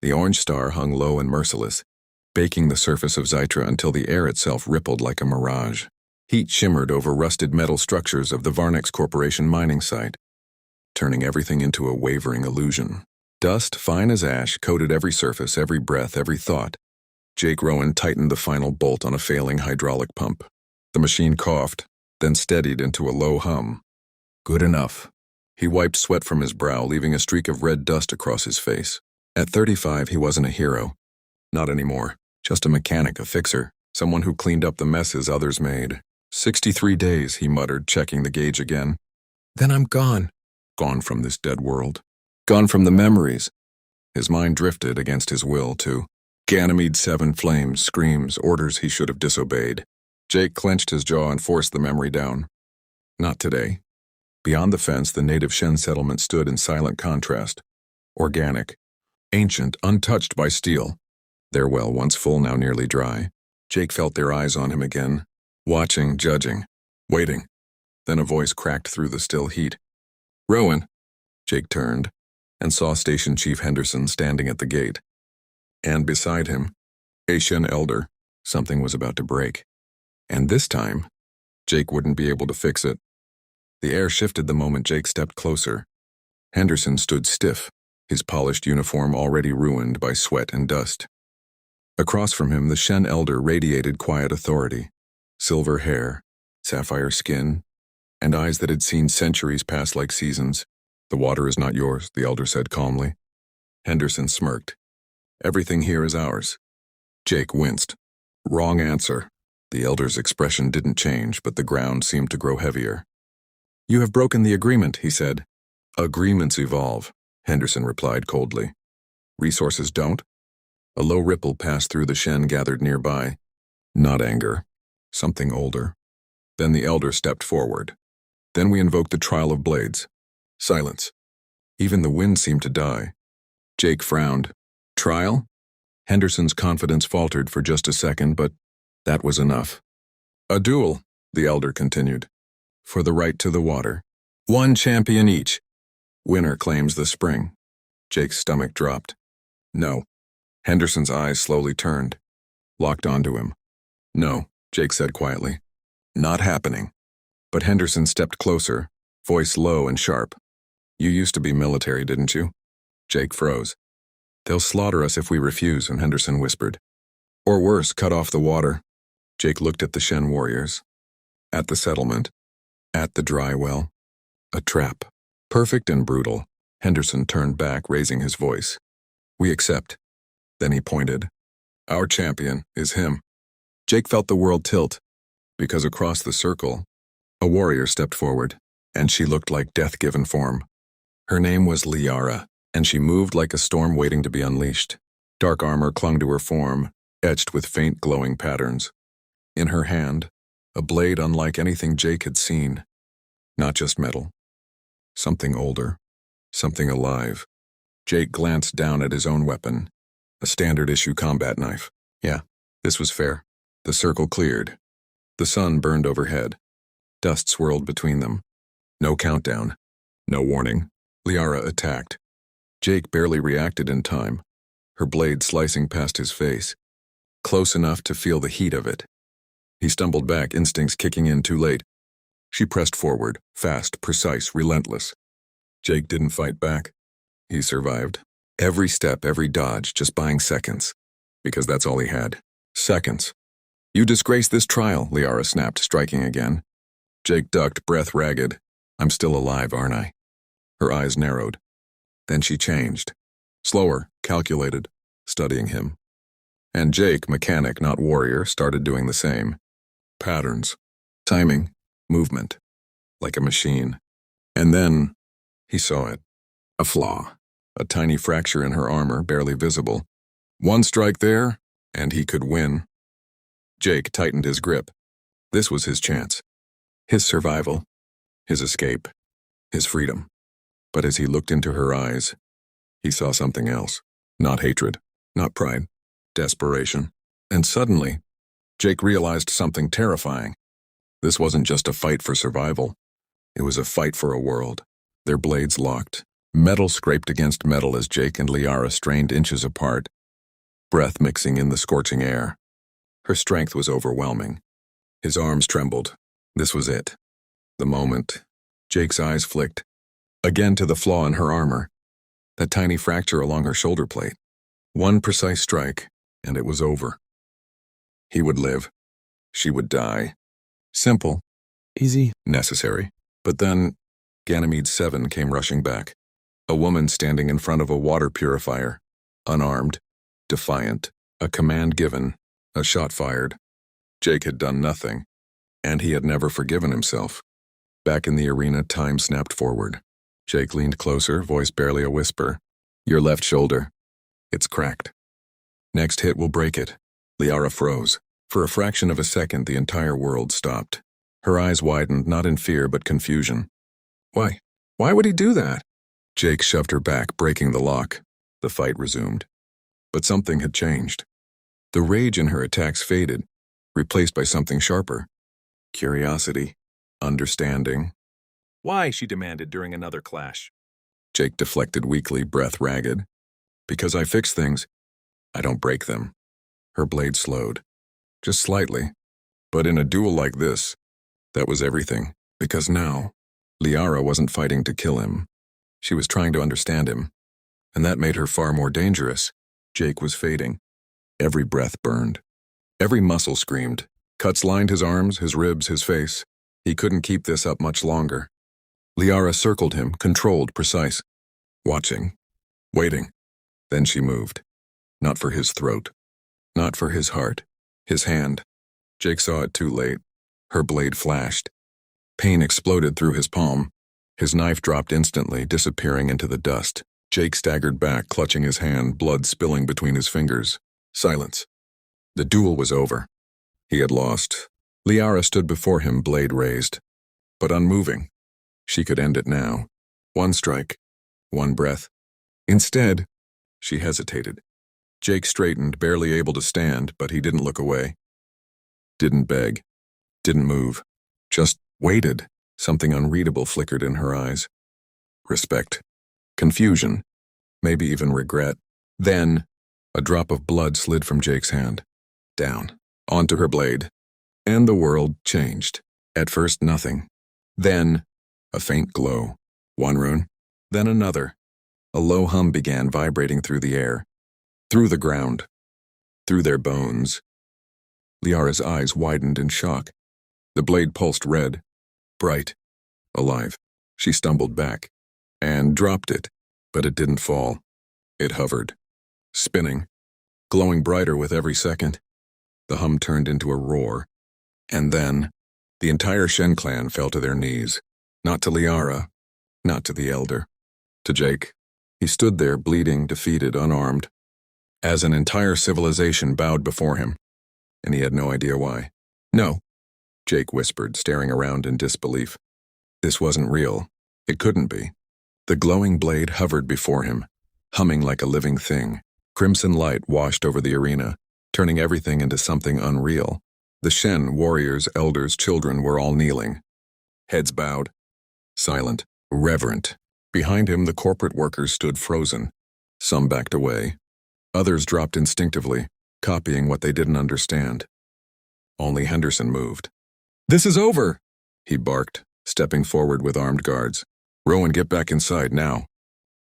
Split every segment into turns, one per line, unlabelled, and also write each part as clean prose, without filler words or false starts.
The orange star hung low and merciless, baking the surface of Zytra until the air itself rippled like a mirage. Heat shimmered over rusted metal structures of the Varnex Corporation mining site, turning everything into a wavering illusion. Dust, fine as ash, coated every surface, every breath, every thought. Jake Rowan tightened the final bolt on a failing hydraulic pump. The machine coughed, then steadied into a low hum. Good enough. He wiped sweat from his brow, leaving a streak of red dust across his face. At 35, he wasn't a hero. Not anymore. Just a mechanic, a fixer, someone who cleaned up the messes others made. 63 days, he muttered, checking the gauge again. Then I'm gone. Gone from this dead world. Gone from the memories. His mind drifted against his will to Ganymede 7 flames, screams, orders he should have disobeyed. Jake clenched his jaw and forced the memory down. Not today. Beyond the fence, the native Shen settlement stood in silent contrast. Organic. Ancient, untouched by steel. Their well, once full, now nearly dry. Jake felt their eyes on him again. Watching, judging, waiting. Then a voice cracked through the still heat. Rowan. Jake turned and saw Station Chief Henderson standing at the gate. And beside him, a Shen elder. Something was about to break. And this time, Jake wouldn't be able to fix it. The air shifted the moment Jake stepped closer. Henderson stood stiff, his polished uniform already ruined by sweat and dust. Across from him, the Shen elder radiated quiet authority. Silver hair, sapphire skin, and eyes that had seen centuries pass like seasons. The water is not yours, the elder said calmly. Henderson smirked. Everything here is ours. Jake winced. Wrong answer. The elder's expression didn't change, but the ground seemed to grow heavier. You have broken the agreement, he said. Agreements evolve, Henderson replied coldly. Resources don't? A low ripple passed through the Shen gathered nearby. Not anger. Something older. Then the elder stepped forward. Then we invoked the trial of blades. Silence. Even the wind seemed to die. Jake frowned. Trial? Henderson's confidence faltered for just a second, but that was enough. A duel, the elder continued. For the right to the water. 1 champion each. Winner claims the spring. Jake's stomach dropped. No. Henderson's eyes slowly turned, locked onto him. No, Jake said quietly. Not happening. But Henderson stepped closer, voice low and sharp. You used to be military, didn't you? Jake froze. They'll slaughter us if we refuse, and Henderson whispered. Or worse, cut off the water. Jake looked at the Shen warriors. At the settlement. At the dry well. A trap. Perfect and brutal. Henderson turned back, raising his voice. We accept. Then he pointed. Our champion is him. Jake felt the world tilt, because across the circle, a warrior stepped forward, and she looked like death-given form. Her name was Liara, and she moved like a storm waiting to be unleashed. Dark armor clung to her form, etched with faint glowing patterns. In her hand, a blade unlike anything Jake had seen. Not just metal. Something older. Something alive. Jake glanced down at his own weapon. A standard-issue combat knife. Yeah, this was fair. The circle cleared. The sun burned overhead. Dust swirled between them. No countdown. No warning. Liara attacked. Jake barely reacted in time, her blade slicing past his face. Close enough to feel the heat of it. He stumbled back, instincts kicking in too late. She pressed forward, fast, precise, relentless. Jake didn't fight back. He survived. Every step, every dodge, just buying seconds. Because that's all he had. Seconds. You disgrace this trial, Liara snapped, striking again. Jake ducked, breath ragged. I'm still alive, aren't I? Her eyes narrowed. Then she changed. Slower, calculated, studying him. And Jake, mechanic, not warrior, started doing the same. Patterns. Timing. Movement. Like a machine. And then, he saw it. A flaw. A tiny fracture in her armor, barely visible. One strike there, and he could win. Jake tightened his grip. This was his chance. His survival. His escape. His freedom. But as he looked into her eyes, he saw something else. Not hatred. Not pride. Desperation. And suddenly, Jake realized something terrifying. This wasn't just a fight for survival. It was a fight for a world. Their blades locked, Metal scraped against metal as Jake and Liara strained inches apart, breath mixing in the scorching air. Her strength was overwhelming. His arms trembled. This was it. The moment. Jake's eyes flicked. Again to the flaw in her armor. That tiny fracture along her shoulder plate. One precise strike, and it was over. He would live. She would die. Simple. Easy. Necessary. But then, Ganymede 7 came rushing back. A woman standing in front of a water purifier. Unarmed. Defiant. A command given. A shot fired. Jake had done nothing. And he had never forgiven himself. Back in the arena, time snapped forward. Jake leaned closer, voice barely a whisper. Your left shoulder. It's cracked. Next hit will break it. Liara froze. For a fraction of a second, the entire world stopped. Her eyes widened, not in fear, but confusion. Why? Why would he do that? Jake shoved her back, breaking the lock. The fight resumed. But something had changed. The rage in her attacks faded, replaced by something sharper. Curiosity. Understanding.
Why? She demanded during another clash.
Jake deflected weakly, breath ragged. Because I fix things, I don't break them. Her blade slowed. Just slightly. But in a duel like this, that was everything. Because now, Liara wasn't fighting to kill him. She was trying to understand him. And that made her far more dangerous. Jake was fading. Every breath burned. Every muscle screamed. Cuts lined his arms, his ribs, his face. He couldn't keep this up much longer. Liara circled him, controlled, precise. Watching. Waiting. Then she moved. Not for his throat. Not for his heart. His hand. Jake saw it too late. Her blade flashed. Pain exploded through his palm. His knife dropped instantly, disappearing into the dust. Jake staggered back, clutching his hand, blood spilling between his fingers. Silence. The duel was over. He had lost. Liara stood before him, blade raised. But unmoving. She could end it now. One strike. One breath. Instead, she hesitated. Jake straightened, barely able to stand, but he didn't look away. Didn't beg. Didn't move. Just waited. Something unreadable flickered in her eyes. Respect. Confusion. Maybe even regret. Then, a drop of blood slid from Jake's hand. Down. Onto her blade. And the world changed. At first, nothing. Then, a faint glow. One rune. Then another. A low hum began vibrating through the air. Through the ground. Through their bones. Liara's eyes widened in shock. The blade pulsed red. Bright. Alive. She stumbled back. And dropped it. But it didn't fall. It hovered. Spinning. Glowing brighter with every second. The hum turned into a roar. And then, the entire Shen clan fell to their knees. Not to Liara. Not to the elder. To Jake. He stood there, bleeding, defeated, unarmed. As an entire civilization bowed before him. And he had no idea why. No. Jake whispered, staring around in disbelief. This wasn't real. It couldn't be. The glowing blade hovered before him, humming like a living thing. Crimson light washed over the arena, turning everything into something unreal. The Shen, warriors, elders, children were all kneeling. Heads bowed. Silent. Reverent. Behind him, the corporate workers stood frozen. Some backed away. Others dropped instinctively, copying what they didn't understand. Only Henderson moved. This is over, he barked, stepping forward with armed guards. Rowan, get back inside now.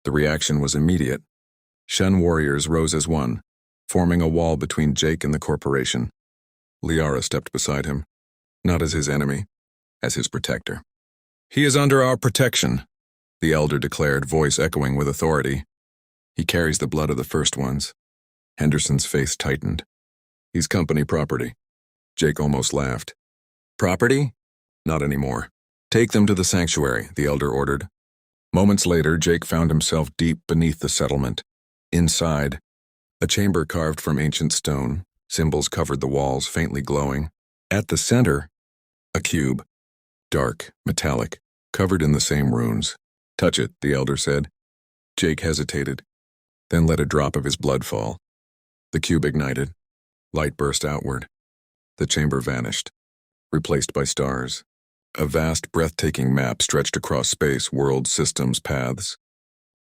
The reaction was immediate. Shen warriors rose as one, forming a wall between Jake and the corporation. Liara stepped beside him, not as his enemy, as his protector. He is under our protection, the elder declared, voice echoing with authority. He carries the blood of the first ones. Henderson's face tightened. He's company property. Jake almost laughed. Property? Not anymore. Take them to the sanctuary, the elder ordered. Moments later, Jake found himself deep beneath the settlement. Inside, a chamber carved from ancient stone, symbols covered the walls, faintly glowing. At the center, a cube. Dark, metallic, covered in the same runes. Touch it, the elder said. Jake hesitated, then let a drop of his blood fall. The cube ignited. Light burst outward. The chamber vanished, replaced by stars. A vast, breathtaking map stretched across space, worlds, systems, paths.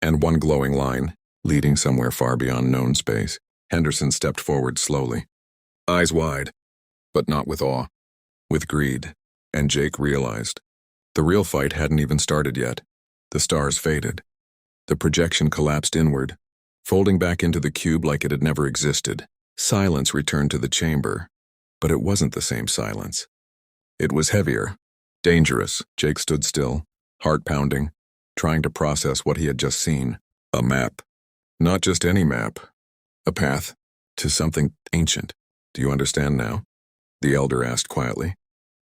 and one glowing line, leading somewhere far beyond known space. Henderson stepped forward slowly, eyes wide, but not with awe, with greed, and Jake realized. The real fight hadn't even started yet. The stars faded. The projection collapsed inward, folding back into the cube like it had never existed. Silence returned to the chamber, but it wasn't the same silence. It was heavier, dangerous. Jake stood still, heart pounding, trying to process what he had just seen. A map. Not just any map. A path to something ancient. Do you understand now? The elder asked quietly.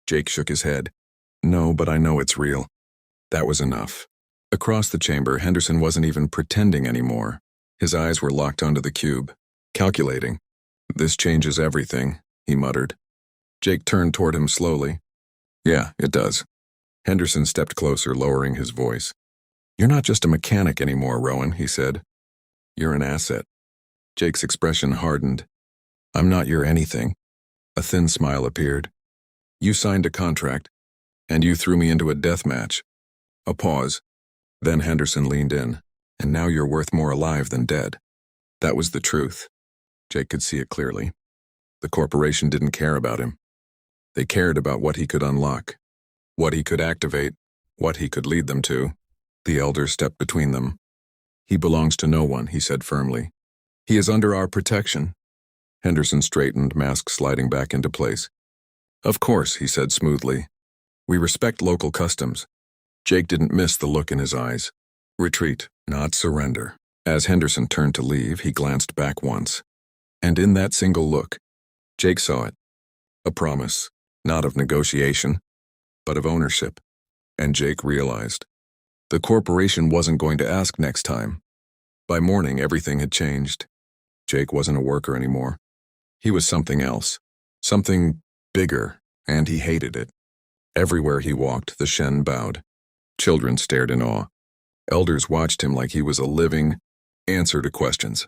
Jake shook his head. No, but I know it's real. That was enough. Across the chamber, Henderson wasn't even pretending anymore. His eyes were locked onto the cube, calculating. This changes everything, he muttered. Jake turned toward him slowly. Yeah, it does. Henderson stepped closer, lowering his voice. You're not just a mechanic anymore, Rowan, he said. You're an asset. Jake's expression hardened. I'm not your anything. A thin smile appeared. You signed a contract, and you threw me into a death match. A pause. Then Henderson leaned in. And now you're worth more alive than dead. That was the truth. Jake could see it clearly. The corporation didn't care about him. They cared about what he could unlock, what he could activate, what he could lead them to. The elder stepped between them. He belongs to no one, he said firmly. He is under our protection. Henderson straightened, mask sliding back into place. Of course, he said smoothly. We respect local customs. Jake didn't miss the look in his eyes. Retreat, not surrender. As Henderson turned to leave, he glanced back once. And in that single look, Jake saw it. A promise, not of negotiation, but of ownership. And Jake realized. The corporation wasn't going to ask next time. By morning, everything had changed. Jake wasn't a worker anymore. He was something else. Something bigger, and he hated it. Everywhere he walked, the Shen bowed. Children stared in awe. Elders watched him like he was a living answer to questions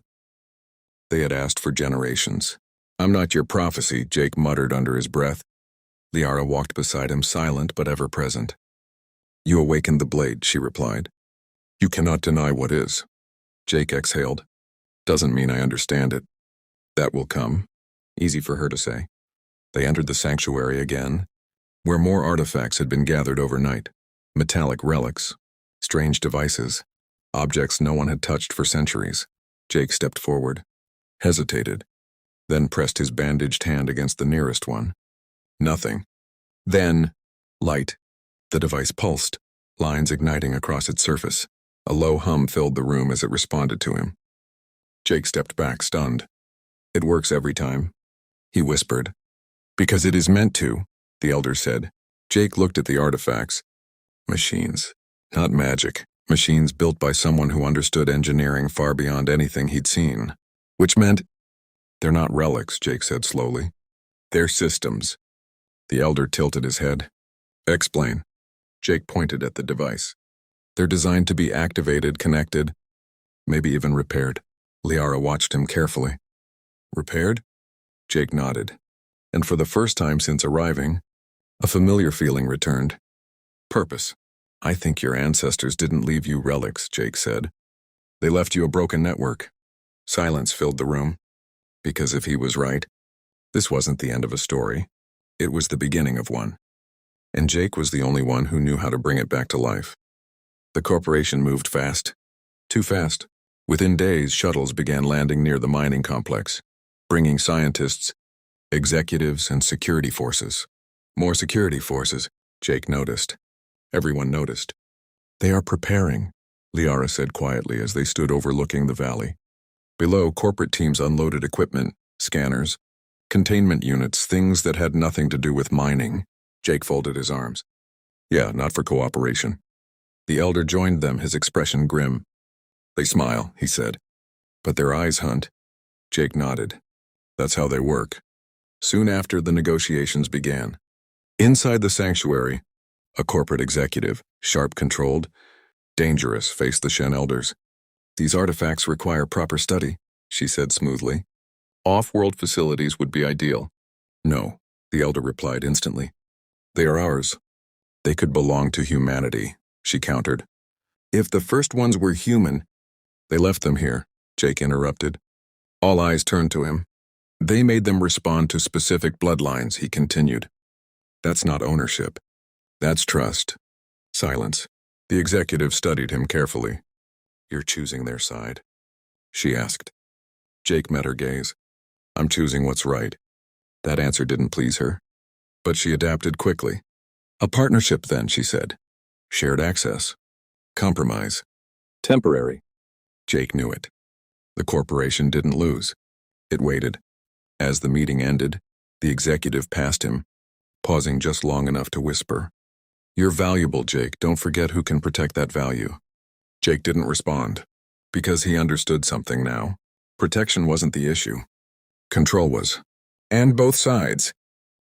they had asked for generations. I'm not your prophecy, Jake muttered under his breath. Liara walked beside him, silent but ever present. You awakened the blade, she replied. You cannot deny what is. Jake exhaled. Doesn't mean I understand it. That will come. Easy for her to say. They entered the sanctuary again, where more artifacts had been gathered overnight. Metallic relics. Strange devices, objects no one had touched for centuries. Jake stepped forward, hesitated, then pressed his bandaged hand against the nearest one. Nothing. Then, light. The device pulsed, lines igniting across its surface. A low hum filled the room as it responded to him. Jake stepped back, stunned. It works every time, he whispered. Because it is meant to, the elder said. Jake looked at the artifacts. Machines. Not magic. Machines built by someone who understood engineering far beyond anything he'd seen. Which meant, they're not relics, Jake said slowly. They're systems. The elder tilted his head. Explain. Jake pointed at the device. They're designed to be activated, connected, maybe even repaired. Liara watched him carefully. Repaired? Jake nodded. And for the first time since arriving, a familiar feeling returned. Purpose. I think your ancestors didn't leave you relics, Jake said. They left you a broken network. Silence filled the room. Because if he was right, this wasn't the end of a story. It was the beginning of one. And Jake was the only one who knew how to bring it back to life. The corporation moved fast. Too fast. Within days, shuttles began landing near the mining complex, bringing scientists, executives, and security forces. More security forces, Jake noticed. Everyone noticed. They are preparing, Liara said quietly as they stood overlooking the valley. Below, corporate teams unloaded equipment, scanners, containment units, things that had nothing to do with mining. Jake folded his arms. Yeah, not for cooperation. The elder joined them, his expression grim. They smile, he said. But their eyes hunt. Jake nodded. That's how they work. Soon after, the negotiations began. Inside the sanctuary, a corporate executive, sharp-controlled, dangerous, faced the Shen elders. These artifacts require proper study, she said smoothly. Off-world facilities would be ideal. No, the elder replied instantly. They are ours. They could belong to humanity, she countered. If the first ones were human, They left them here, Jake interrupted. All eyes turned to him. They made them respond to specific bloodlines, he continued. That's not ownership. That's trust. Silence. The executive studied him carefully. You're choosing their side? She asked. Jake met her gaze. I'm choosing what's right. That answer didn't please her. But she adapted quickly. A partnership then, she said. Shared access. Compromise. Temporary. Jake knew it. The corporation didn't lose. It waited. As the meeting ended, the executive passed him, pausing just long enough to whisper, You're valuable, Jake. Don't forget who can protect that value. Jake didn't respond, because he understood something now. Protection wasn't the issue. Control was. And both sides,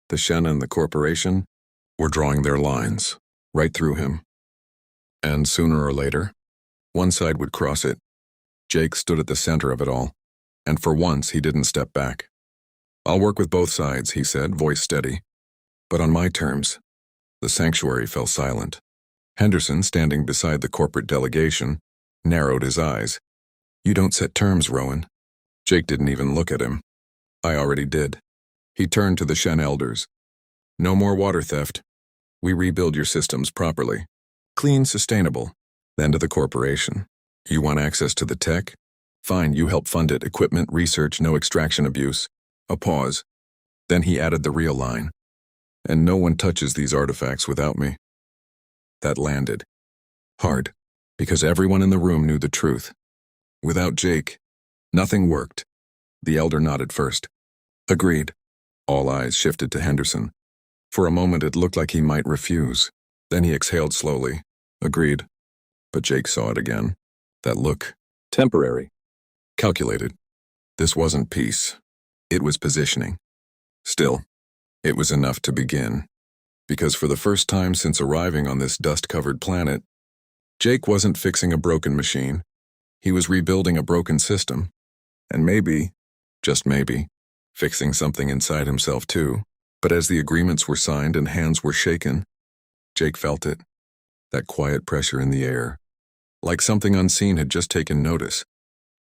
the Shen and the corporation, were drawing their lines, right through him. And sooner or later, one side would cross it. Jake stood at the center of it all, and for once he didn't step back. I'll work with both sides, he said, voice steady. But on my terms. The sanctuary fell silent. Henderson, standing beside the corporate delegation, narrowed his eyes. You don't set terms, Rowan. Jake didn't even look at him. I already did. He turned to the Shen elders. No more water theft. We rebuild your systems properly. Clean, sustainable. Then to the corporation. You want access to the tech? Fine, you help fund it. Equipment, research, no extraction abuse. A pause. Then he added the real line. And no one touches these artifacts without me. That landed. Hard. Because everyone in the room knew the truth. Without Jake, nothing worked. The elder nodded first. Agreed. All eyes shifted to Henderson. For a moment it looked like he might refuse. Then he exhaled slowly. Agreed. But Jake saw it again. That look. Temporary. Calculated. This wasn't peace. It was positioning. Still, it was enough to begin. Because for the first time since arriving on this dust-covered planet, Jake wasn't fixing a broken machine. He was rebuilding a broken system. And maybe, just maybe, fixing something inside himself too. But as the agreements were signed and hands were shaken, Jake felt it. That quiet pressure in the air. Like something unseen had just taken notice.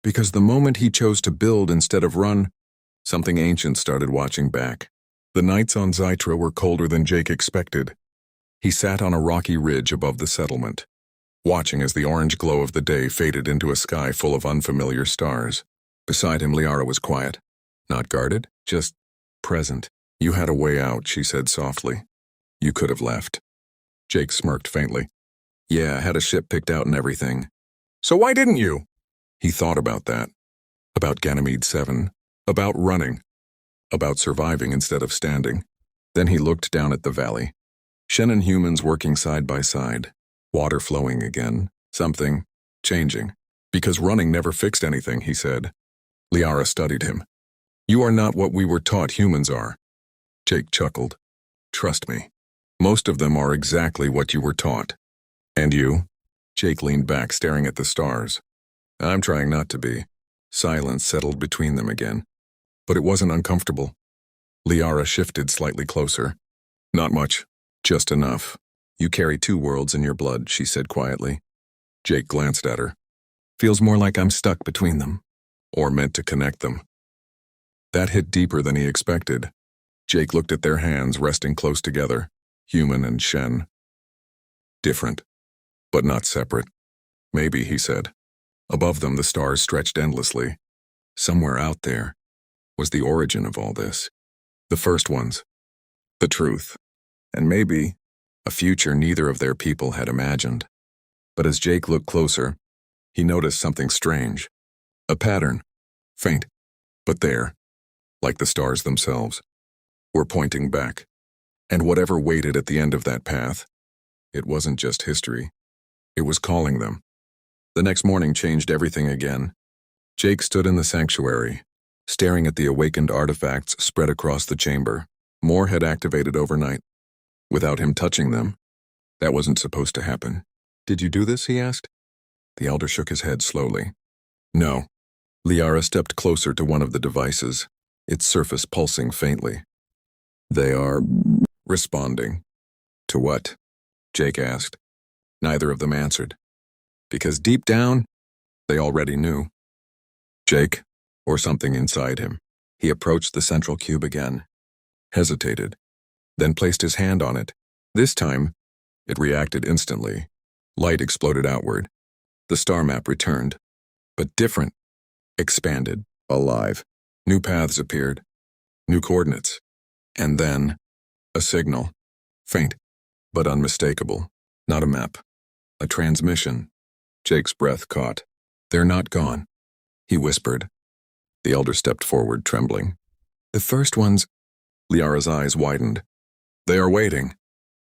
Because the moment he chose to build instead of run, something ancient started watching back. The nights on Zytra were colder than Jake expected. He sat on a rocky ridge above the settlement, watching as the orange glow of the day faded into a sky full of unfamiliar stars. Beside him, Liara was quiet. Not guarded, just present. You had a way out, she said softly. You could have left. Jake smirked faintly. Yeah, I had a ship picked out and everything. So why didn't you? He thought about that. About Ganymede 7. About running. About surviving instead of standing. Then he looked down at the valley. Shen and humans working side by side. Water flowing again. Something changing. Because running never fixed anything, he said. Liara studied him. You are not what we were taught humans are. Jake chuckled. Trust me. Most of them are exactly what you were taught. And you? Jake leaned back, staring at the stars. I'm trying not to be. Silence settled between them again. But it wasn't uncomfortable. Liara shifted slightly closer. Not much. Just enough. You carry 2 worlds in your blood, she said quietly. Jake glanced at her. Feels more like I'm stuck between them. Or meant to connect them. That hit deeper than he expected. Jake looked at their hands resting close together, human and Shen. Different, but not separate. Maybe, he said. Above them the stars stretched endlessly. Somewhere out there was the origin of all this. The first ones. The truth. And maybe a future neither of their people had imagined. But as Jake looked closer, he noticed something strange. A pattern. Faint. But there, like the stars themselves, were pointing back. And whatever waited at the end of that path, it wasn't just history. It was calling them. The next morning changed everything again. Jake stood in the sanctuary, staring at the awakened artifacts spread across the chamber. More had activated overnight. Without him touching them, that wasn't supposed to happen. Did you do this, he asked. The elder shook his head slowly. No. Liara stepped closer to one of the devices, its surface pulsing faintly. They are responding. To what? Jake asked. Neither of them answered. Because deep down, They already knew. Jake, or something inside him. He approached the central cube again, hesitated, then placed his hand on it. This time, it reacted instantly. Light exploded outward. The star map returned, but different, expanded, alive. New paths appeared, new coordinates, and then a signal, faint, but unmistakable. Not a map, a transmission. Jake's breath caught. They're not gone, he whispered. The elder stepped forward, trembling. The first ones. Liara's eyes widened. They are waiting.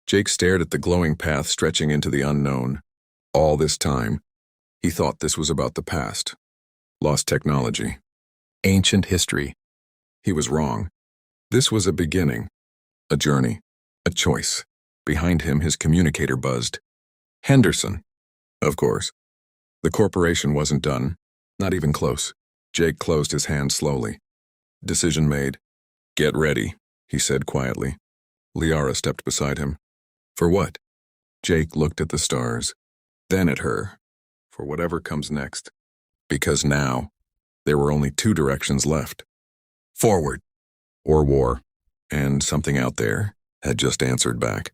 Jake stared at the glowing path stretching into the unknown. All this time, he thought this was about the past. Lost technology. Ancient history. He was wrong. This was a beginning. A journey. A choice. Behind him, his communicator buzzed. Henderson. Of course. The corporation wasn't done. Not even close. Jake closed his hand slowly. Decision made. Get ready, he said quietly. Liara stepped beside him. For what? Jake looked at the stars, then at her. For whatever comes next. Because now, there were only two directions left. Forward. Or war. And something out there had just answered back.